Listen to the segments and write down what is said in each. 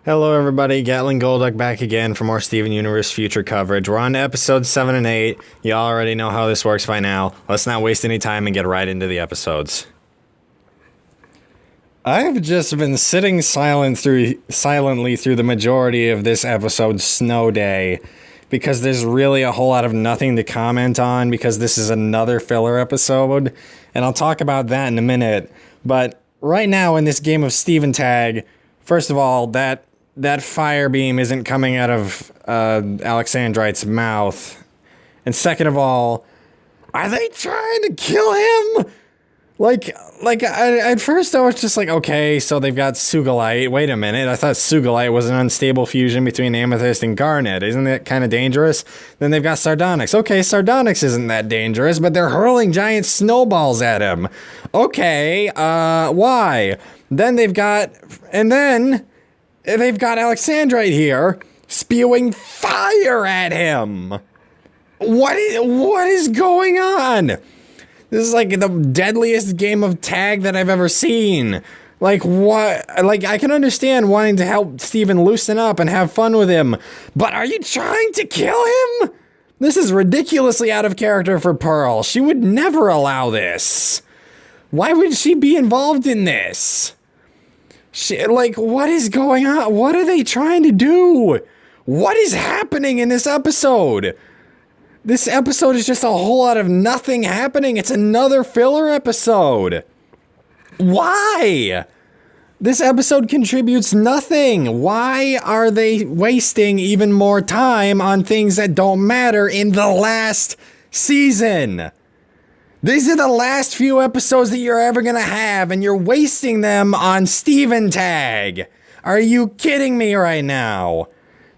Hello everybody, Gatling Golduck back again for more Steven Universe future coverage. We're on to episodes 7 and 8. You all already know how this works by now. Let's not waste any time and get right into the episodes. I've just been sitting silently through the majority of this episode's snow day because there's really a whole lot of nothing to comment on because this is another filler episode, and I'll talk about that in a minute. But right now in this game of Steven Tag, first of all, that fire beam isn't coming out of Alexandrite's mouth. And second of all, are they trying to kill him? At first I was just like, okay, so they've got Sugalite. Wait a minute, I thought Sugalite was an unstable fusion between Amethyst and Garnet. Isn't that kind of dangerous? Then they've got Sardonyx. Okay, Sardonyx isn't that dangerous, but they're hurling giant snowballs at him. Okay, why? Then they've got Alexandrite here spewing fire at him. What is going on? This is like the deadliest game of tag that I've ever seen. Like, what? Like, I can understand wanting to help Steven loosen up and have fun with him, but are you trying to kill him? This is ridiculously out of character for Pearl. She would never allow this. Why would she be involved in this? What is going on? What are they trying to do? What is happening in this episode? This episode is just a whole lot of nothing happening. It's another filler episode. Why? This episode contributes nothing. Why are they wasting even more time on things that don't matter in the last season? These are the last few episodes that you're ever gonna have, and you're wasting them on Steven Tag. Are you kidding me right now?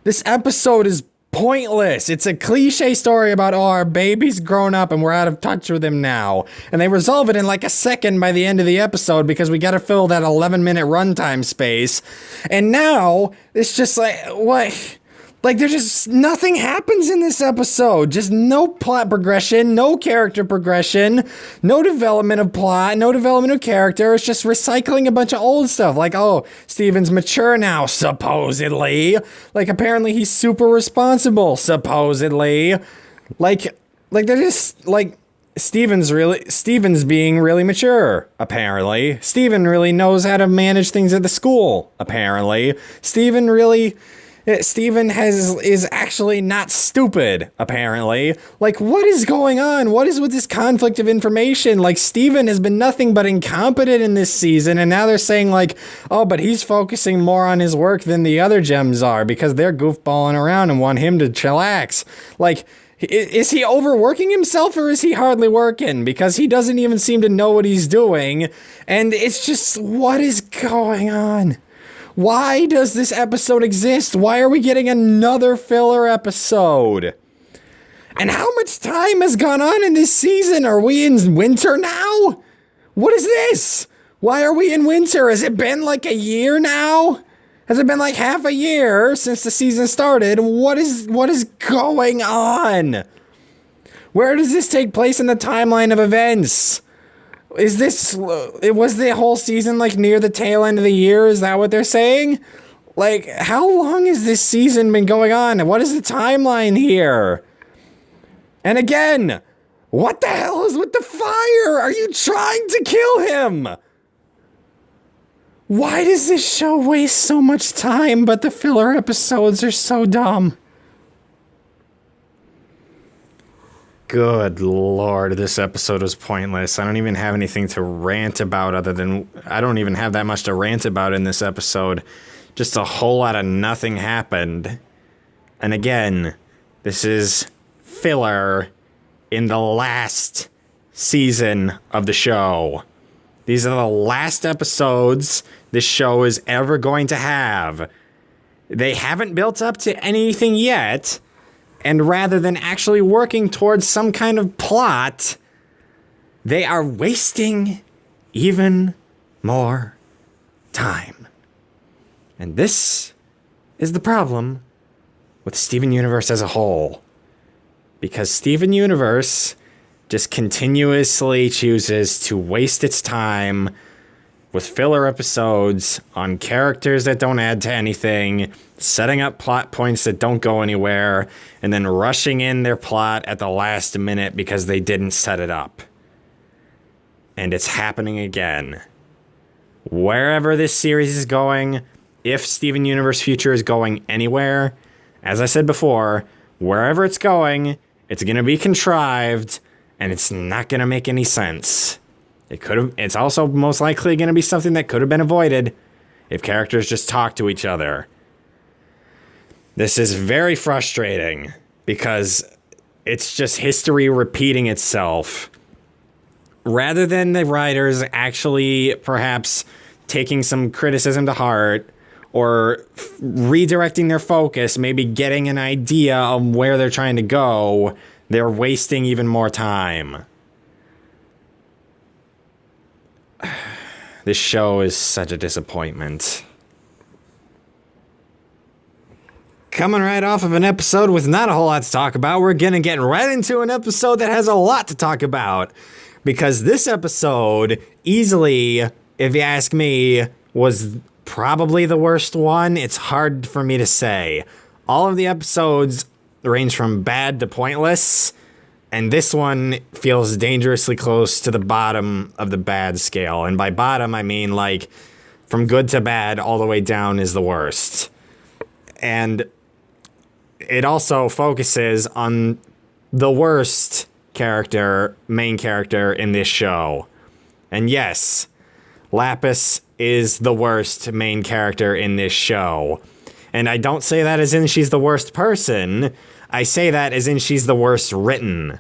This episode is pointless. It's a cliche story about, oh, our baby's grown up and we're out of touch with him now. And they resolve it in like a second by the end of the episode because we gotta fill that 11-minute runtime space. And now, it's just like, what? Like, there's just nothing happens in this episode. Just no plot progression, no character progression, no development of plot, no development of character. It's just recycling a bunch of old stuff. Like, oh, Steven's mature now, supposedly. Like, apparently he's super responsible, supposedly. Like they're just, like, Steven's being really mature, apparently. Steven really knows how to manage things at the school, apparently. Steven is actually not stupid, apparently. Like, what is going on? What is with this conflict of information? Like, Steven has been nothing but incompetent in this season, and now they're saying, like, oh, but he's focusing more on his work than the other gems are because they're goofballing around and want him to chillax. Like, is he overworking himself or is he hardly working? Because he doesn't even seem to know what he's doing, and it's just, what is going on? Why does this episode exist? Why are we getting another filler episode? And how much time has gone on in this season? Are we in winter now? What is this? Why are we in winter? Has it been like a year now? Has it been like half a year since the season started? What is going on? Where does this take place in the timeline of events? Was the whole season like near the tail end of the year? Is that what they're saying? Like, how long has this season been going on? What is the timeline here? And again, what the hell is with the fire? Are you trying to kill him? Why does this show waste so much time, but the filler episodes are so dumb? Good lord, this episode was pointless. I don't even have anything to rant about I don't even have that much to rant about in this episode. Just a whole lot of nothing happened. And again, this is filler in the last season of the show. These are the last episodes this show is ever going to have. They haven't built up to anything yet. And rather than actually working towards some kind of plot, they are wasting even more time. And this is the problem with Steven Universe as a whole. Because Steven Universe just continuously chooses to waste its time with filler episodes on characters that don't add to anything, setting up plot points that don't go anywhere, and then rushing in their plot at the last minute because they didn't set it up. And it's happening again. Wherever this series is going, if Steven Universe Future is going anywhere, as I said before, wherever it's going, it's going to be contrived, and it's not going to make any sense. It's also most likely going to be something that could have been avoided if characters just talk to each other. This is very frustrating because it's just history repeating itself. Rather than the writers actually perhaps taking some criticism to heart or redirecting their focus, maybe getting an idea of where they're trying to go, they're wasting even more time. This show is such a disappointment. Coming right off of an episode with not a whole lot to talk about, we're gonna get right into an episode that has a lot to talk about. Because this episode, easily, if you ask me, was probably the worst one. It's hard for me to say. All of the episodes range from bad to pointless, and this one feels dangerously close to the bottom of the bad scale. And by bottom, I mean like from good to bad all the way down is the worst. And it also focuses on the worst main character in this show. And yes, Lapis is the worst main character in this show. And I don't say that as in she's the worst person. I say that as in she's the worst written.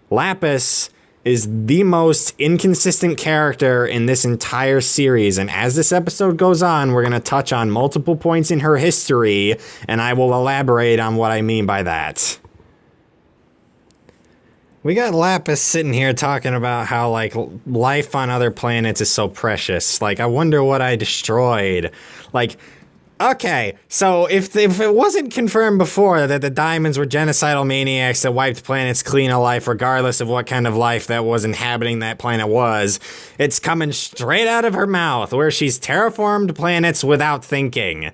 Lapis is the most inconsistent character in this entire series, and as this episode goes on, we're going to touch on multiple points in her history, and I will elaborate on what I mean by that. We got Lapis sitting here talking about how, like, life on other planets is so precious. Like, I wonder what I destroyed. Like, okay, so if it wasn't confirmed before that the diamonds were genocidal maniacs that wiped planets clean of life regardless of what kind of life that was inhabiting that planet was, it's coming straight out of her mouth where she's terraformed planets without thinking.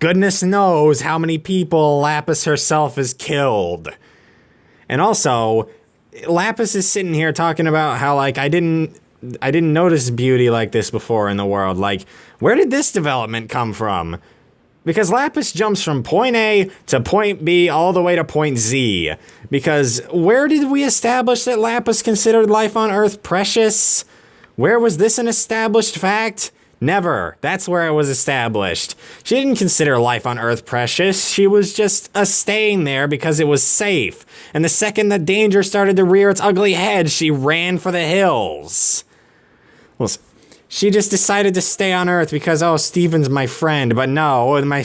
Goodness knows how many people Lapis herself has killed. And also, Lapis is sitting here talking about how, like, I didn't notice beauty like this before in the world. Like, where did this development come from? Because Lapis jumps from point A to point B all the way to point Z. Because where did we establish that Lapis considered life on Earth precious? Where was this an established fact? Never. That's where it was established. She didn't consider life on Earth precious. She was just staying there because it was safe. And the second the danger started to rear its ugly head, she ran for the hills. Well, she just decided to stay on Earth because, oh, Steven's my friend. But no, when my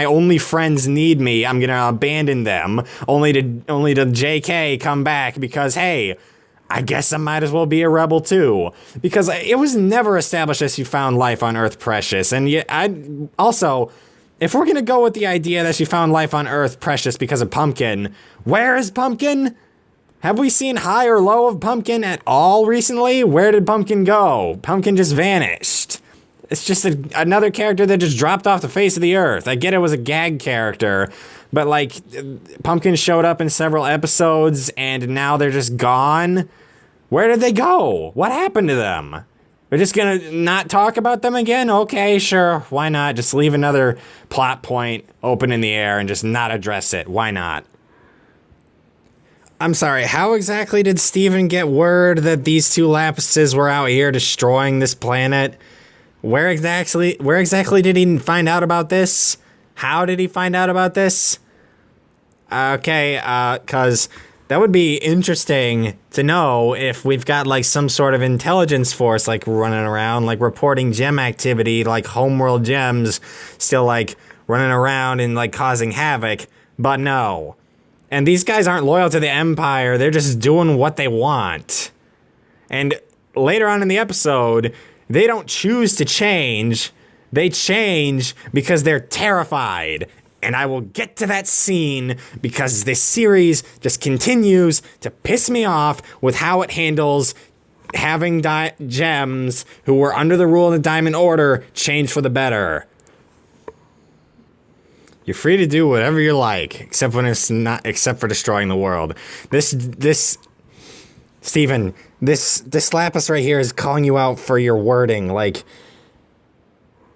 only friends need me, I'm gonna abandon them, only to JK come back because, hey, I guess I might as well be a rebel too. Because it was never established that she found life on Earth precious. And yet, also, if we're gonna go with the idea that she found life on Earth precious because of Pumpkin, where is Pumpkin? Have we seen high or low of Pumpkin at all recently? Where did Pumpkin go? Pumpkin just vanished. It's just another character that just dropped off the face of the earth. I get it was a gag character, but like, Pumpkin showed up in several episodes and now they're just gone. Where did they go? What happened to them? We're just gonna not talk about them again? Okay, sure, why not? Just leave another plot point open in the air and just not address it. Why not? I'm sorry, how exactly did Steven get word that these two Lapises were out here destroying this planet? Where exactly did he find out about this? How did he find out about this? Okay, cause that would be interesting to know if we've got like some sort of intelligence force like running around, like reporting gem activity, like Homeworld Gems still like running around and like causing havoc, but no. And these guys aren't loyal to the Empire, they're just doing what they want. And later on in the episode, they don't choose to change, they change because they're terrified. And I will get to that scene because this series just continues to piss me off with how it handles having gems who were under the rule of the Diamond Order change for the better. You're free to do whatever you like, except for destroying the world. Steven, this Lapis right here is calling you out for your wording. Like,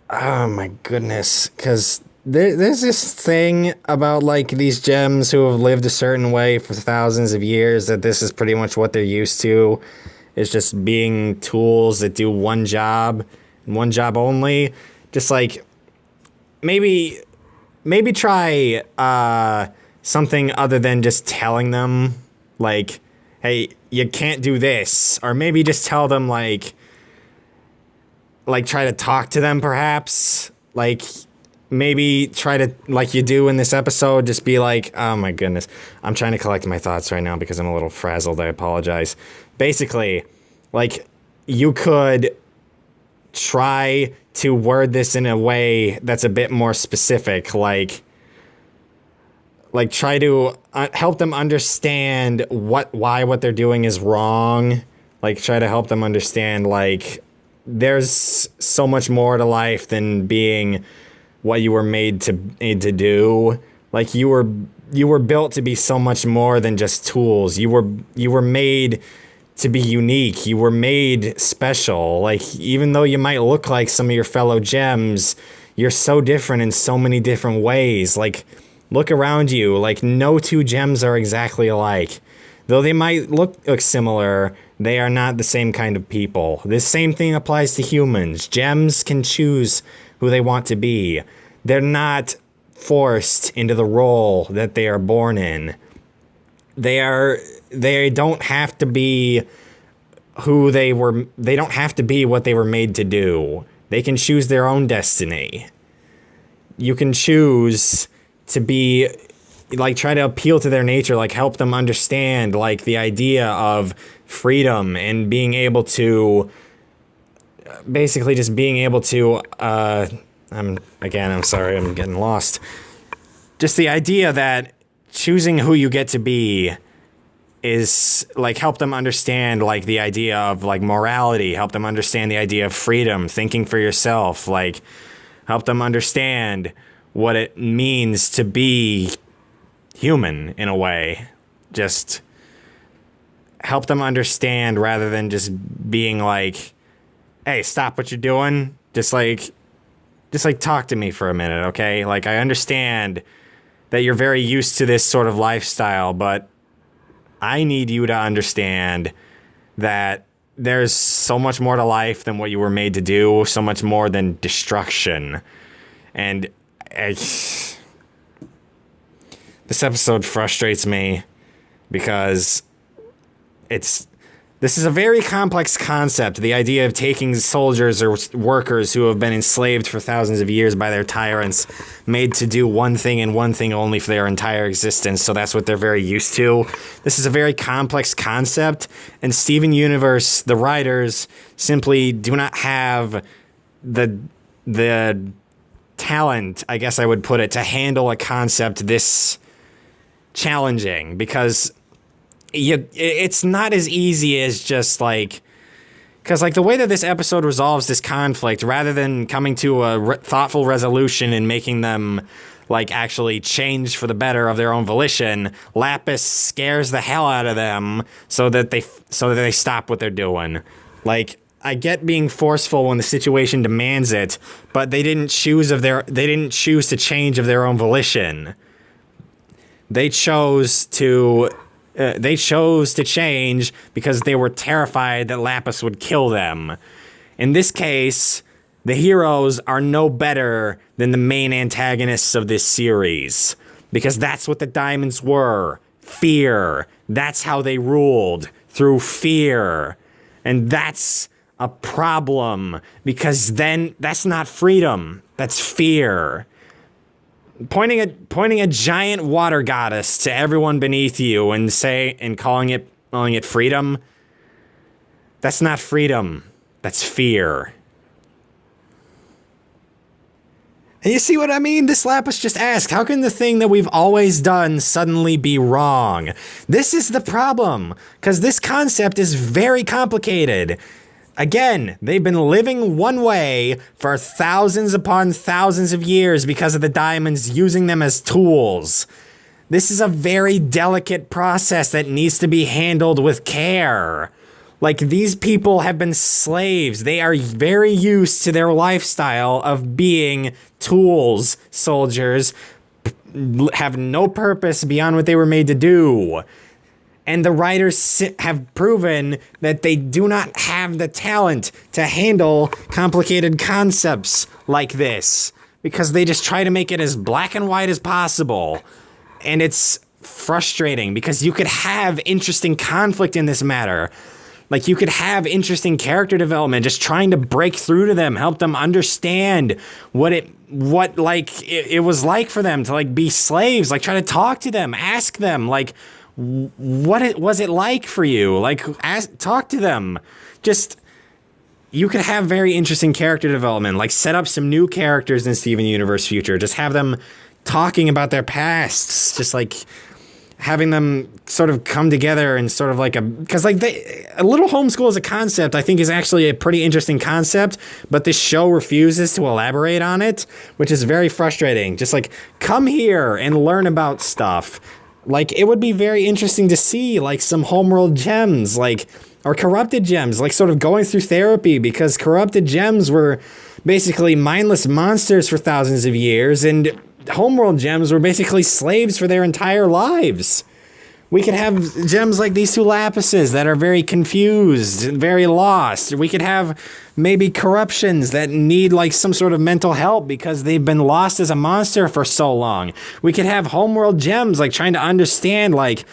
oh my goodness, because there's this thing about, like, these gems who have lived a certain way for thousands of years, that this is pretty much what they're used to. It's just being tools that do one job, and one job only. Just, like, maybe try something other than just telling them, like, hey, you can't do this. Or maybe just tell them, like try to talk to them, perhaps. Like, maybe try to, like you do in this episode, just be like, oh my goodness. I'm trying to collect my thoughts right now because I'm a little frazzled. I apologize. Basically, like, you could try to word this in a way that's a bit more specific, like try to help them understand why what they're doing is wrong. Like, try to help them understand, like, there's so much more to life than being what you were made to do. Like, you were built to be so much more than just tools. You were made to be unique. You were made special. Like, even though you might look like some of your fellow gems, you're so different in so many different ways. Like, look around you. Like, no two gems are exactly alike. Though they might look similar, they are not the same kind of people. This same thing applies to humans. Gems can choose who they want to be. They're not forced into the role that they are born in. They don't have to be who they were. They don't have to be what they were made to do. They can choose their own destiny. You can choose to be, like, try to appeal to their nature, like, help them understand, like, the idea of freedom and being able to, basically just being able to, I'm sorry, I'm getting lost. Just the idea that choosing who you get to be is, like, help them understand, like, the idea of, like, morality, help them understand the idea of freedom, thinking for yourself, like, help them understand what it means to be human in a way. Just help them understand rather than just being like, hey, stop what you're doing. Just like talk to me for a minute, okay? Like, I understand that you're very used to this sort of lifestyle, but I need you to understand that there's so much more to life than what you were made to do, so much more than destruction. And this episode frustrates me because this is a very complex concept, the idea of taking soldiers or workers who have been enslaved for thousands of years by their tyrants, made to do one thing and one thing only for their entire existence, so that's what they're very used to. This is a very complex concept, and Steven Universe, the writers, simply do not have the talent, I guess I would put it, to handle a concept this challenging, because it's not as easy as just, like, because, like, the way that this episode resolves this conflict, rather than coming to a thoughtful resolution and making them, like, actually change for the better of their own volition, Lapis scares the hell out of them so that they stop what they're doing. Like, I get being forceful when the situation demands it, but they didn't choose to change of their own volition. They chose to change because they were terrified that Lapis would kill them. In this case, the heroes are no better than the main antagonists of this series, because that's what the diamonds were. Fear. That's how they ruled, through fear. And that's a problem, because then that's not freedom. That's fear. Pointing a giant water goddess to everyone beneath you and calling it freedom, that's not freedom. That's fear. And you see what I mean? This Lapis just asked, how can the thing that we've always done suddenly be wrong? This is the problem, because this concept is very complicated. Again, they've been living one way for thousands upon thousands of years because of the diamonds, using them as tools. This is a very delicate process that needs to be handled with care. Like, these people have been slaves. They are very used to their lifestyle of being tools, soldiers, have no purpose beyond what they were made to do. And the writers have proven that they do not have the talent to handle complicated concepts like this, because they just try to make it as black and white as possible. And it's frustrating, because you could have interesting conflict in this matter. Like, you could have interesting character development, just trying to break through to them, help them understand what it was like for them to, like, be slaves. Like, try to talk to them, ask them, like, what was it like for you? Like, talk to them. Just, you could have very interesting character development, like set up some new characters in Steven Universe Future. Just have them talking about their pasts, just like having them sort of come together and sort of like because like a little homeschool as a concept, I think, is actually a pretty interesting concept, but this show refuses to elaborate on it, which is very frustrating. Just like, come here and learn about stuff. Like, it would be very interesting to see like some Homeworld Gems, like, or corrupted gems, like sort of going through therapy, because corrupted gems were basically mindless monsters for thousands of years, and Homeworld gems were basically slaves for their entire lives. We could have gems like these two lapises that are very confused and very lost. We could have maybe corruptions that need like some sort of mental help because they've been lost as a monster for so long. We could have Homeworld gems like trying to understand, like,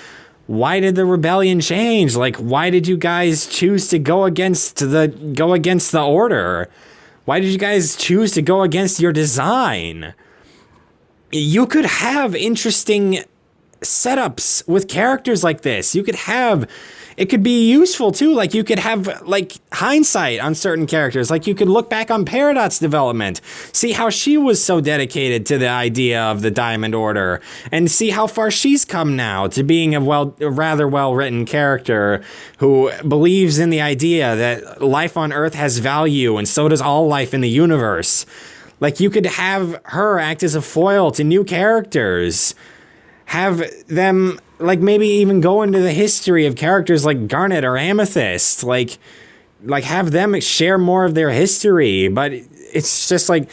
why did the rebellion change? Like, why did you guys choose to go against the order? Why did you guys choose to go against your design? You could have interesting setups with characters like this. It could be useful too. Like, you could have like hindsight on certain characters. Like, you could look back on Peridot's development, see how she was so dedicated to the idea of the Diamond Order, and see how far she's come now to being a rather well-written character who believes in the idea that life on Earth has value, and so does all life in the universe. Like, you could have her act as a foil to new characters. Have them, like, maybe even go into the history of characters like Garnet or Amethyst. Like have them share more of their history. But it's just like,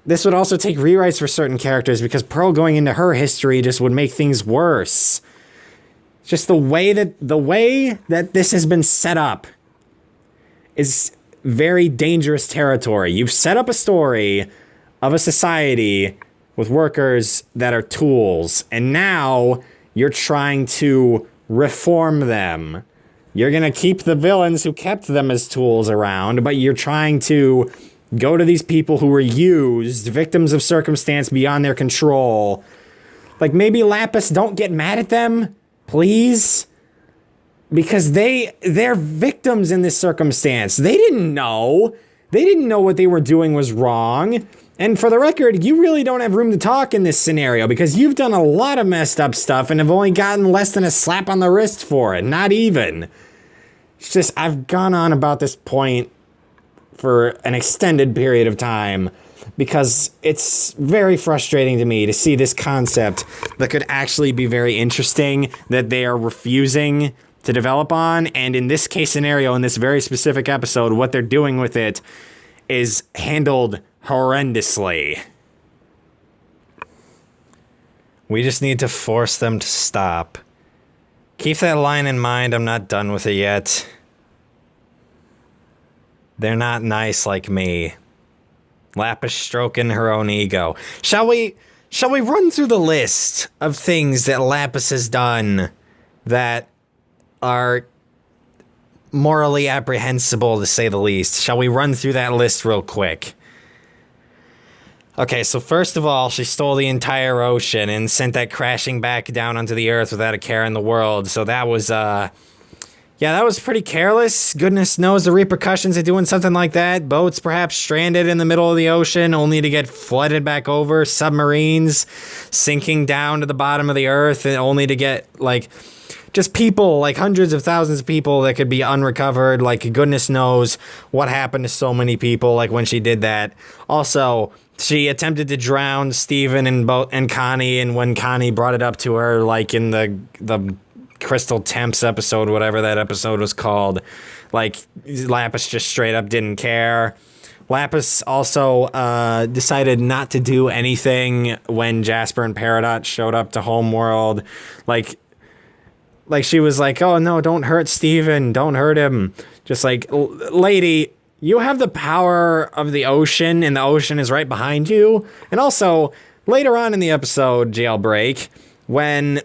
this would also take rewrites for certain characters, because Pearl going into her history just would make things worse. Just the way that this has been set up is very dangerous territory. You've set up a story of a society with workers that are tools, and now you're trying to reform them. You're gonna keep the villains who kept them as tools around, but you're trying to go to these people who were used, victims of circumstance beyond their control. Like, maybe Lapis, don't get mad at them, please, because they're victims in this circumstance. They didn't know what they were doing was wrong. And for the record, you really don't have room to talk in this scenario, because you've done a lot of messed up stuff and have only gotten less than a slap on the wrist for it. Not even. It's just, I've gone on about this point for an extended period of time, because it's very frustrating to me to see this concept that could actually be very interesting that they are refusing to develop on. And in this case scenario, in this very specific episode, what they're doing with it is handled horrendously. We just need to force them to stop. Keep that line in mind, I'm not done with it yet. They're not nice like me. Lapis stroking her own ego. Shall we run through the list of things that Lapis has done that are morally apprehensible, to say the least? Shall we run through that list real quick? Okay, so first of all, she stole the entire ocean and sent that crashing back down onto the Earth without a care in the world. So that was, Yeah, that was pretty careless. Goodness knows the repercussions of doing something like that. Boats perhaps stranded in the middle of the ocean only to get flooded back over. Submarines sinking down to the bottom of the earth and only to get, like, just people, like hundreds of thousands of people that could be unrecovered. Like, goodness knows what happened to so many people, like, when she did that. Also, she attempted to drown Steven and Connie, and when Connie brought it up to her, like, in the Crystal Temps episode, whatever that episode was called, like, Lapis just straight up didn't care. Lapis also decided not to do anything when Jasper and Peridot showed up to Homeworld. Like she was like, oh no, don't hurt Steven, don't hurt him. Just like, lady, you have the power of the ocean, and the ocean is right behind you. And also, later on in the episode, Jailbreak, when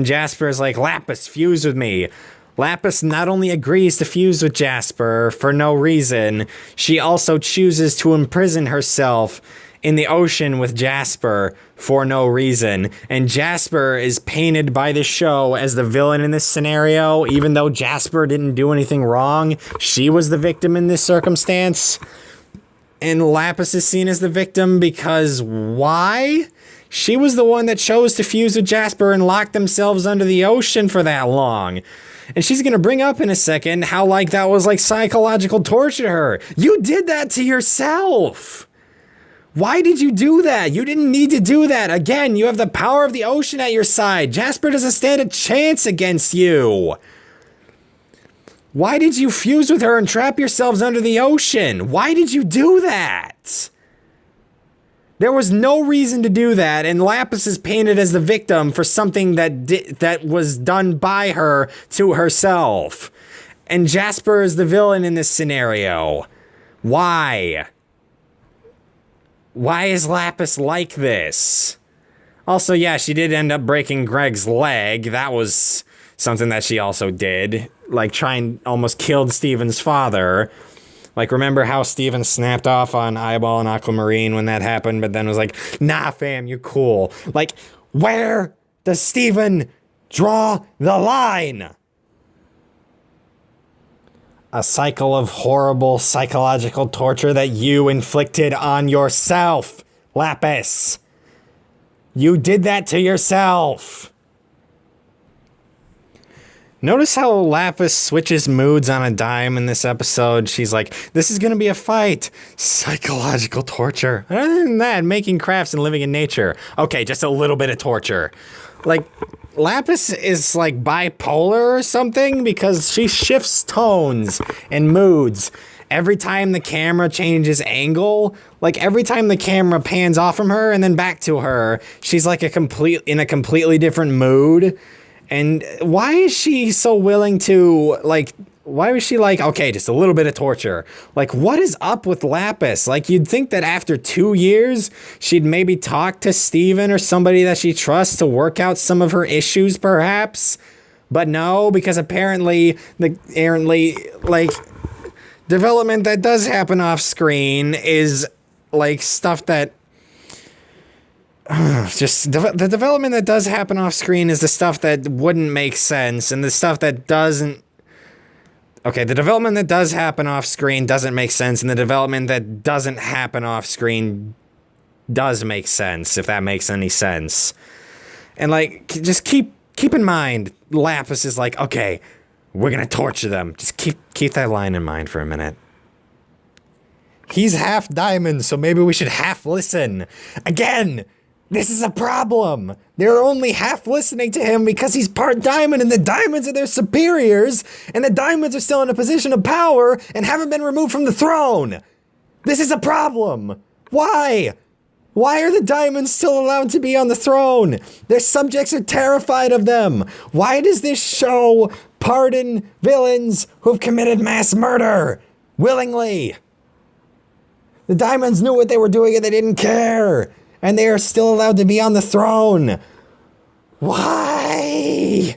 Jasper's like, Lapis, fuse with me. Lapis not only agrees to fuse with Jasper for no reason, she also chooses to imprison herself in the ocean with Jasper for no reason. And Jasper is painted by the show as the villain in this scenario, even though Jasper didn't do anything wrong. She was the victim in this circumstance. And Lapis is seen as the victim because why? She was the one that chose to fuse with Jasper and lock themselves under the ocean for that long. And she's going to bring up in a second how, like, that was, like, psychological torture to her. You did that to yourself. Why did you do that? You didn't need to do that. Again, you have the power of the ocean at your side. Jasper doesn't stand a chance against you. Why did you fuse with her and trap yourselves under the ocean? Why did you do that? There was no reason to do that, and Lapis is painted as the victim for something that was done by her to herself. And Jasper is the villain in this scenario. Why? Why is Lapis like this? Also, yeah, she did end up breaking Greg's leg. That was something that she also did. Like, trying almost killed Steven's father. Like, remember how Steven snapped off on Eyeball and Aquamarine when that happened, but then was like, nah, fam, you're cool. Like, where does Steven draw the line? A cycle of horrible psychological torture that you inflicted on yourself, Lapis. You did that to yourself. Notice how Lapis switches moods on a dime in this episode. She's like, this is going to be a fight. Psychological torture. Other than that, making crafts and living in nature. Okay, just a little bit of torture. Like, Lapis is like bipolar or something because she shifts tones and moods every time the camera changes angle. Like, every time the camera pans off from her and then back to her, she's like in a completely different mood. And why is she so willing to, like, why was she like, okay, just a little bit of torture? Like, what is up with Lapis? Like, you'd think that after 2 years, she'd maybe talk to Steven or somebody that she trusts to work out some of her issues, perhaps. But no, because apparently, like, development that does happen off screen is, like, stuff that the development that does happen off screen is the stuff that wouldn't make sense, and the stuff that doesn't. Okay, the development that does happen off screen doesn't make sense, and the development that doesn't happen off screen does make sense, if that makes any sense. And, like, just keep in mind, Lapis is like, okay, we're gonna torture them. Just keep that line in mind for a minute. He's half diamond, so maybe we should half listen. Again! This is a problem. They're only half listening to him because he's part diamond and the diamonds are their superiors and the diamonds are still in a position of power and haven't been removed from the throne. This is a problem. Why? Why are the diamonds still allowed to be on the throne? Their subjects are terrified of them. Why does this show pardon villains who've committed mass murder willingly? The diamonds knew what they were doing and they didn't care. And they are still allowed to be on the throne. Why?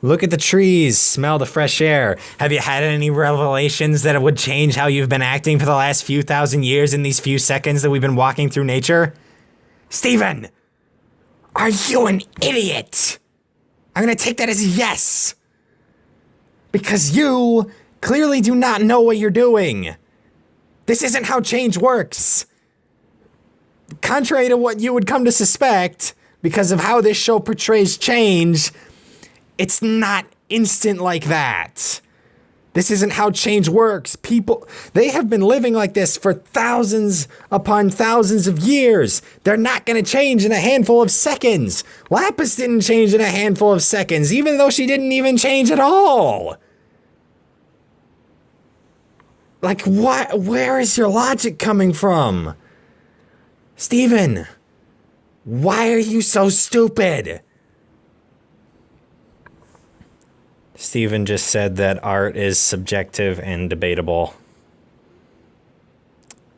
Look at the trees, smell the fresh air. Have you had any revelations that it would change how you've been acting for the last few thousand years in these few seconds that we've been walking through nature? Steven! Are you an idiot? I'm going to take that as a yes. Because you clearly do not know what you're doing. This isn't how change works. Contrary to what you would come to suspect, because of how this show portrays change, it's not instant like that. This isn't how change works. People, they have been living like this for thousands upon thousands of years. They're not going to change in a handful of seconds. Lapis didn't change in a handful of seconds, even though she didn't even change at all. Like, what? Where is your logic coming from? Steven, why are you so stupid? Steven just said that art is subjective and debatable.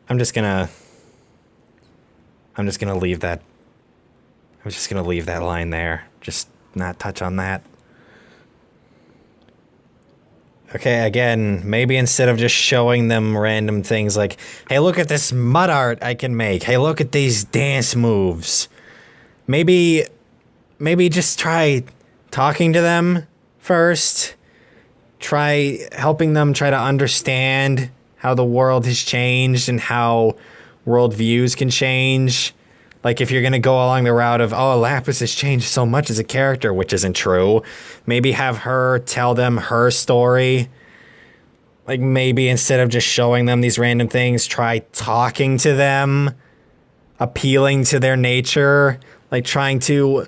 I'm just gonna leave that. I'm just gonna leave that line there. Just not touch on that. Okay, again, maybe instead of just showing them random things like, hey, look at this mud art I can make. Hey, look at these dance moves. Maybe just try talking to them first. Try helping them try to understand how the world has changed and how worldviews can change. Like, if you're going to go along the route of, oh, Lapis has changed so much as a character, which isn't true, maybe have her tell them her story. Like, maybe instead of just showing them these random things, try talking to them, appealing to their nature, like trying to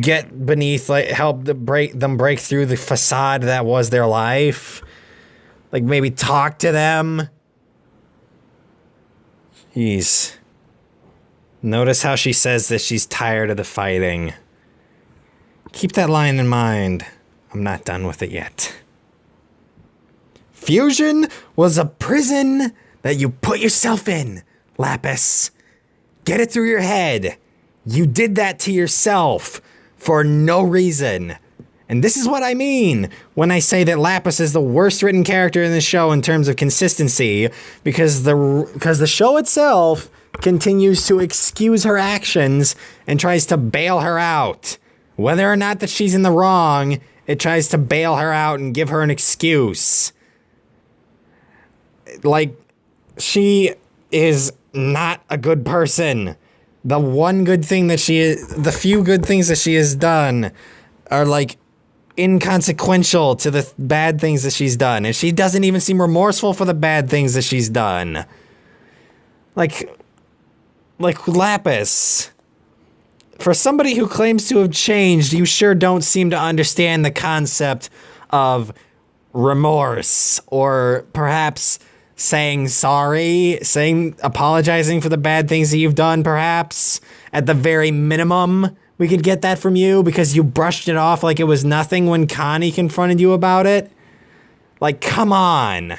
get beneath, like help them break through the facade that was their life. Like, maybe talk to them. Jeez. Notice how she says that she's tired of the fighting. Keep that line in mind. I'm not done with it yet. Fusion was a prison that you put yourself in, Lapis. Get it through your head. You did that to yourself for no reason. And this is what I mean when I say that Lapis is the worst written character in the show in terms of consistency, because the show itself continues to excuse her actions and tries to bail her out. Whether or not that she's in the wrong, it tries to bail her out and give her an excuse. Like, she is not a good person. The few good things that she has done are like inconsequential to the bad things that she's done. And she doesn't even seem remorseful for the bad things that she's done. Like Lapis. For somebody who claims to have changed, you sure don't seem to understand the concept of remorse, or perhaps saying sorry, apologizing for the bad things that you've done, perhaps. At the very minimum, we could get that from you because you brushed it off like it was nothing when Connie confronted you about it. Like, come on.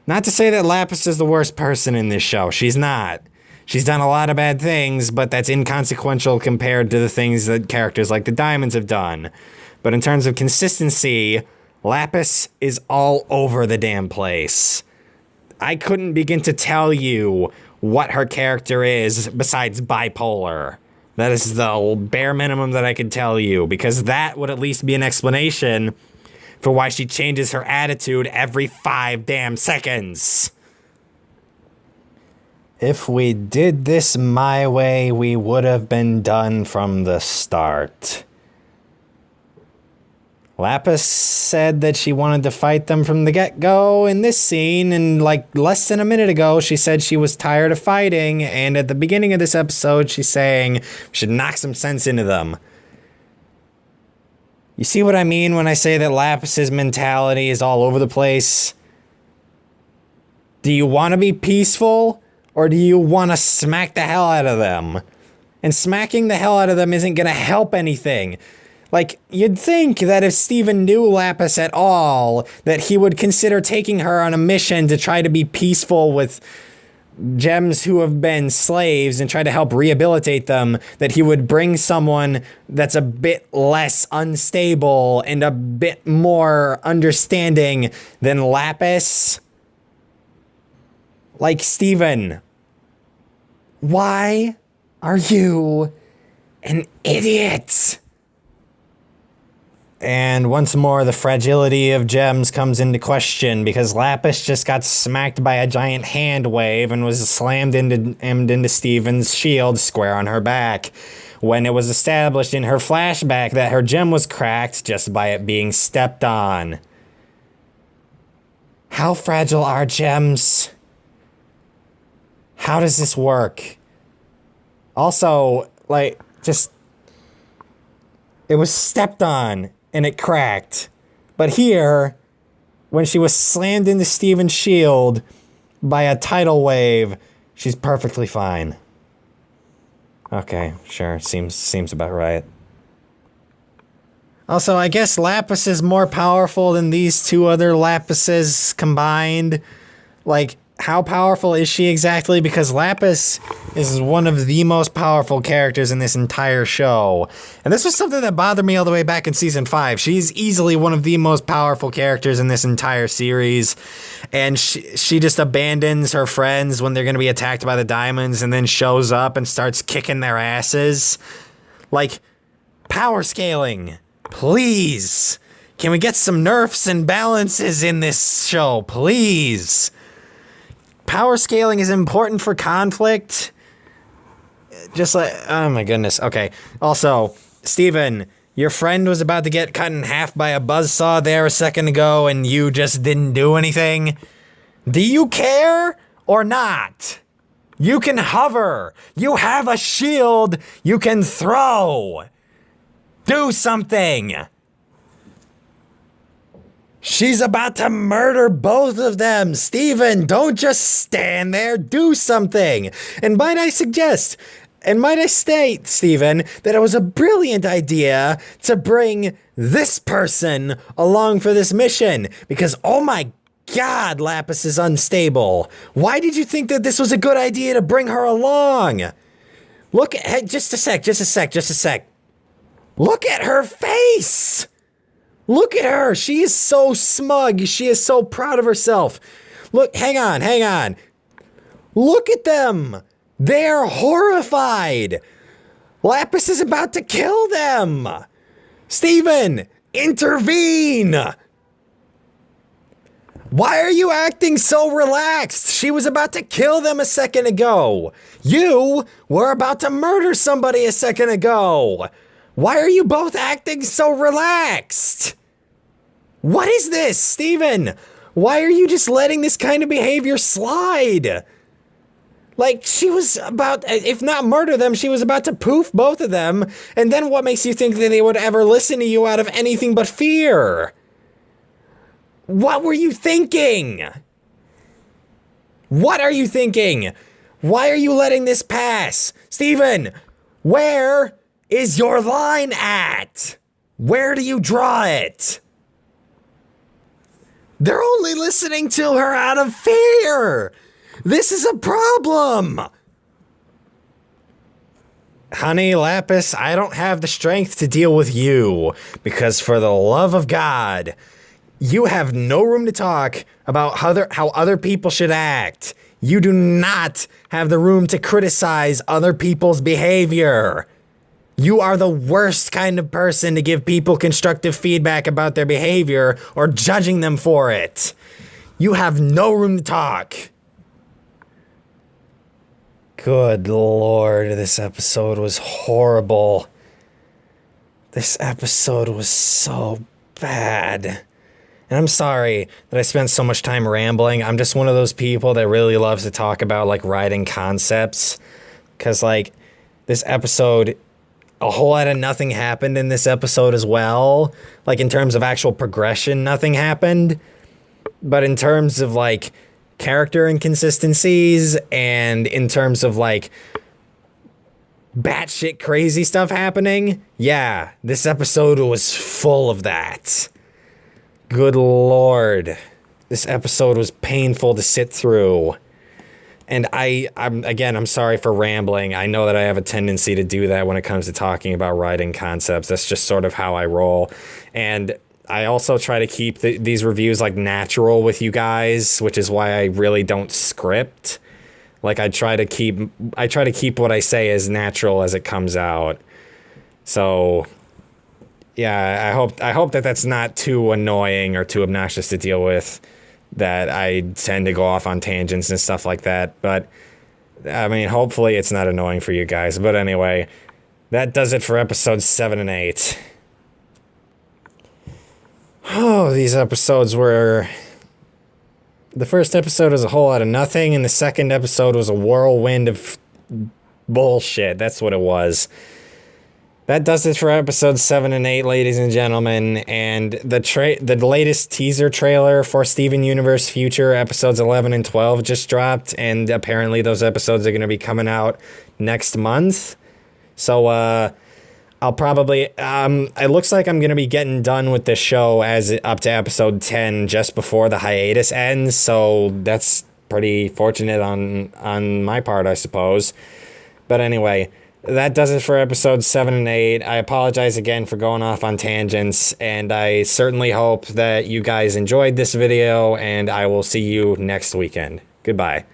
Not to say that Lapis is the worst person in this show. She's not. She's done a lot of bad things, but that's inconsequential compared to the things that characters like the Diamonds have done. But in terms of consistency, Lapis is all over the damn place. I couldn't begin to tell you what her character is besides bipolar. That is the bare minimum that I could tell you, because that would at least be an explanation for why she changes her attitude every 5 damn seconds. If we did this my way, we would have been done from the start. Lapis said that she wanted to fight them from the get-go in this scene, and like less than a minute ago, she said she was tired of fighting, and at the beginning of this episode, she's saying we should knock some sense into them. You see what I mean when I say that Lapis's mentality is all over the place? Do you want to be peaceful, or do you want to smack the hell out of them? And smacking the hell out of them isn't going to help anything. Like, you'd think that if Steven knew Lapis at all, that he would consider taking her on a mission to try to be peaceful with gems who have been slaves and try to help rehabilitate them, that he would bring someone that's a bit less unstable and a bit more understanding than Lapis. Like, Steven, why are you an idiot? And once more, the fragility of gems comes into question because Lapis just got smacked by a giant hand wave and was slammed into Steven's shield square on her back, when it was established in her flashback that her gem was cracked just by it being stepped on. How fragile are gems? How does this work? Also, like, just... It was stepped on, and it cracked. But here, when she was slammed into Steven's shield by a tidal wave, she's perfectly fine. Okay, sure. Seems about right. Also, I guess Lapis is more powerful than these two other Lapises combined. Like, how powerful is she exactly? Because Lapis is one of the most powerful characters in this entire show. And this was something that bothered me all the way back in season 5. She's easily one of the most powerful characters in this entire series. And she just abandons her friends when they're going to be attacked by the diamonds and then shows up and starts kicking their asses. Like, power scaling. Please. Can we get some nerfs and balances in this show? Please. Power scaling is important for conflict. Just like, oh my goodness. Okay. Also, Steven, your friend was about to get cut in half by a buzzsaw there a second ago and you just didn't do anything. Do you care or not? You can hover. You have a shield you can throw. Do something. She's about to murder both of them. Steven, don't just stand there. Do something. And might I state, Steven, that it was a brilliant idea to bring this person along for this mission. Because, oh my God, Lapis is unstable. Why did you think that this was a good idea to bring her along? Look at, just a sec. Look at her face. Look at her. She is so smug. She is so proud of herself. Look, hang on. Look at them. They're horrified. Lapis is about to kill them. Steven, intervene. Why are you acting so relaxed? She was about to kill them a second ago. You were about to murder somebody a second ago. Why are you both acting so relaxed? What is this, Steven? Why are you just letting this kind of behavior slide? Like, she was about, if not murder them, she was about to poof both of them. And then what makes you think that they would ever listen to you out of anything but fear? What were you thinking? What are you thinking? Why are you letting this pass? Steven, where is your line at? Where do you draw it? They're only listening to her out of fear. This is a problem. Honey, Lapis, I don't have the strength to deal with you because for the love of God, you have no room to talk about how other people should act. You do not have the room to criticize other people's behavior. You are the worst kind of person to give people constructive feedback about their behavior or judging them for it. You have no room to talk. Good Lord, this episode was horrible. This episode was so bad. And I'm sorry that I spent so much time rambling. I'm just one of those people that really loves to talk about, like, writing concepts. Because, like, this episode, a whole lot of nothing happened in this episode as well. Like, in terms of actual progression, nothing happened. But in terms of, like, character inconsistencies and in terms of, like, batshit crazy stuff happening, yeah, this episode was full of that. Good Lord. This episode was painful to sit through. And I'm sorry for rambling. I know that I have a tendency to do that when it comes to talking about writing concepts. That's just sort of how I roll. And I also try to keep these reviews, like, natural with you guys, which is why I really don't script. Like, I try to keep what I say as natural as it comes out. So, yeah, I hope that that's not too annoying or too obnoxious to deal with, that I tend to go off on tangents and stuff like that. But I mean, hopefully it's not annoying for you guys. But anyway, that does it for episodes 7 and 8. Oh, these episodes were... The first episode was a whole lot of nothing, and the second episode was a whirlwind of bullshit. That's what it was. That does it for episodes 7 and 8, ladies and gentlemen. And the latest teaser trailer for Steven Universe Future episodes 11 and 12 just dropped, and apparently those episodes are going to be coming out next month. So I'll probably it looks like I'm going to be getting done with the show as up to episode 10 just before the hiatus ends. So that's pretty fortunate on my part, I suppose. But anyway, that does it for episodes 7 and 8. I apologize again for going off on tangents, and I certainly hope that you guys enjoyed this video, and I will see you next weekend. Goodbye.